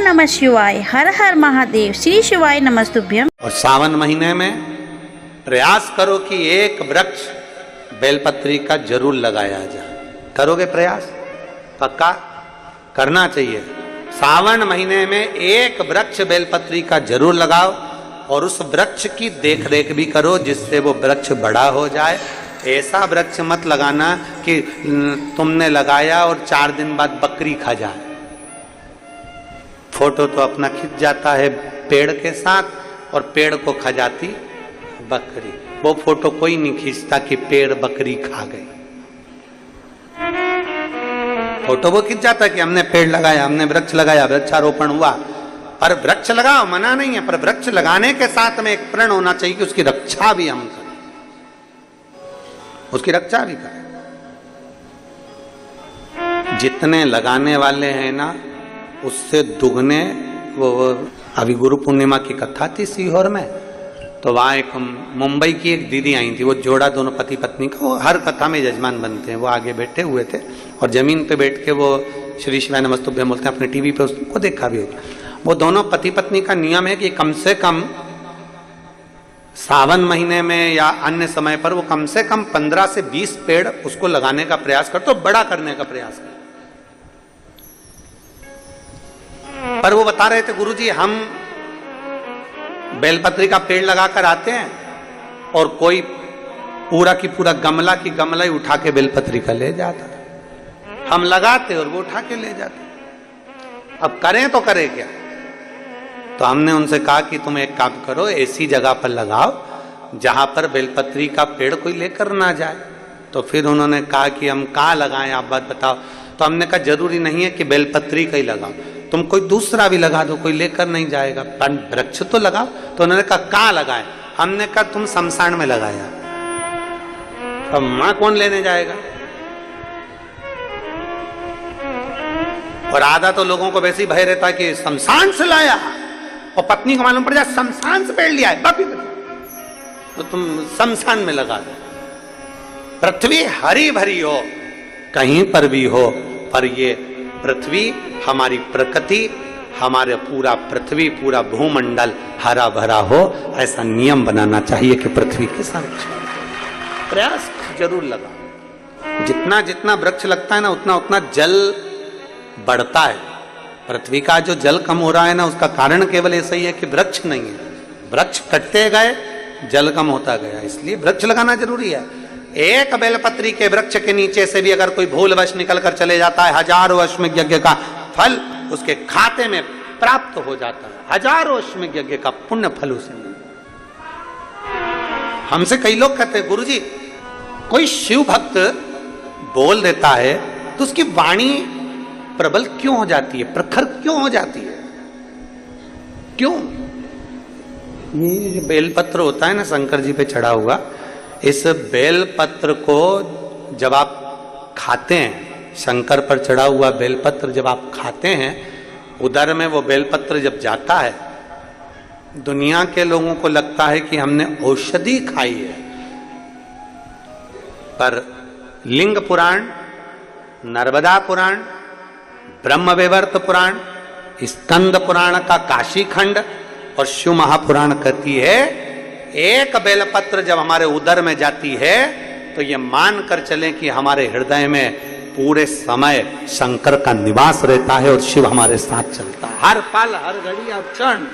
नमः शिवाय, हर हर महादेव, श्री शिवाय नमस्तुभ्यम। और सावन महीने में प्रयास करो कि एक वृक्ष बेलपत्री का जरूर लगाया जाए। करोगे प्रयास? पक्का करना चाहिए। सावन महीने में एक वृक्ष बेलपत्री का जरूर लगाओ और उस वृक्ष की देखरेख भी करो जिससे वो वृक्ष बड़ा हो जाए। ऐसा वृक्ष मत लगाना कि तुमने लगाया और 4 दिन बाद बकरी खा जाए। फोटो तो अपना खिंच जाता है पेड़ के साथ और पेड़ को खा जाती बकरी। वो फोटो कोई नहीं खींचता कि पेड़ बकरी खा गई। फोटो वो खिंच जाता है कि हमने पेड़ लगाया, हमने वृक्ष लगाया, वृक्षारोपण हुआ। पर वृक्ष लगाओ, मना नहीं है, पर वृक्ष लगाने के साथ में एक प्रण होना चाहिए कि उसकी रक्षा भी हम करें, उसकी रक्षा भी करें। जितने लगाने वाले हैं ना उससे दुगने। वो अभी गुरु पूर्णिमा की कथा थी सीहोर में, तो वहाँ एक मुंबई की एक दीदी आई थी। वो जोड़ा दोनों पति पत्नी का, वो हर कथा में यजमान बनते हैं। वो आगे बैठे हुए थे और जमीन पे बैठ के वो श्री शिवाय नमस्तुभ्यम बोलते हैं। अपने टीवी पे उसको देखा भी होगा। वो दोनों पति पत्नी का नियम है कि कम से कम सावन महीने में या अन्य समय पर वो कम से कम 15 से 20 पेड़ उसको लगाने का प्रयास कर, तो बड़ा करने का प्रयास कर। पर वो बता रहे थे, गुरुजी हम बेलपत्री का पेड़ लगाकर आते हैं और कोई पूरा की पूरा गमला की गमला ही उठा के बेलपत्री का ले जाता। हम लगाते और वो उठा के ले जाते। अब करें तो करें क्या? तो हमने उनसे कहा कि तुम एक काम करो, ऐसी जगह पर लगाओ जहां पर बेलपत्री का पेड़ कोई लेकर ना जाए। तो फिर उन्होंने कहा कि हम कहाँ लगाएं, आप बात बताओ। तो हमने कहा जरूरी नहीं है कि बेलपत्री का ही लगाओ, तुम कोई दूसरा भी लगा दो, कोई लेकर नहीं जाएगा, पर वृक्ष तो लगाओ। तो उन्होंने कहा कहाँ लगाए? हमने कहा तुम शमशान में लगाया। अब मां कौन लेने जाएगा? और आधा तो लोगों को वैसे ही भय रहता है कि शमशान से लाया, और पत्नी को मालूम पड़ जाए शमशान से पेड़ लिया है, बाकी तो तुम शमशान में लगा दो। पृथ्वी हरी भरी हो, कहीं पर भी हो, पर ये पृथ्वी हमारी प्रकृति, हमारे पूरा पृथ्वी, पूरा भूमंडल हरा भरा हो, ऐसा नियम बनाना चाहिए कि पृथ्वी के संरक्षण प्रयास जरूर लगा। जितना जितना वृक्ष लगता है ना उतना उतना जल बढ़ता है। पृथ्वी का जो जल कम हो रहा है ना उसका कारण केवल ऐसा ही है कि वृक्ष नहीं है। वृक्ष कटते गए, जल कम होता गया, इसलिए वृक्ष लगाना जरूरी है। एक बेलपत्री के वृक्ष के नीचे से भी अगर कोई भूलवश निकल कर चले जाता है, 1000 अश्वमेध यज्ञ का फल उसके खाते में प्राप्त हो जाता है। 1000 अश्वमेध यज्ञ का पुण्य फल उसे मिलता। हमसे कई लोग कहते हैं गुरुजी कोई शिव भक्त बोल देता है तो उसकी वाणी प्रबल क्यों हो जाती है, प्रखर क्यों हो जाती है, क्यों? ये बेलपत्र होता है ना शंकर जी पे चढ़ा हुआ, इस बेलपत्र को जब आप खाते हैं, शंकर पर चढ़ा हुआ बेलपत्र जब आप खाते हैं, उदर में वो बेलपत्र जब जाता है, दुनिया के लोगों को लगता है कि हमने औषधि खाई है। पर लिंग पुराण, नर्मदा पुराण, ब्रह्मवैवर्त पुराण, स्कंद पुराण का काशी खंड और शिव महापुराण कहती है एक बेलपत्र जब हमारे उदर में जाती है तो ये मान कर चलें कि हमारे हृदय में पूरे समय शंकर का निवास रहता है और शिव हमारे साथ चलता है, हर पल, हर घड़ी, हर क्षण।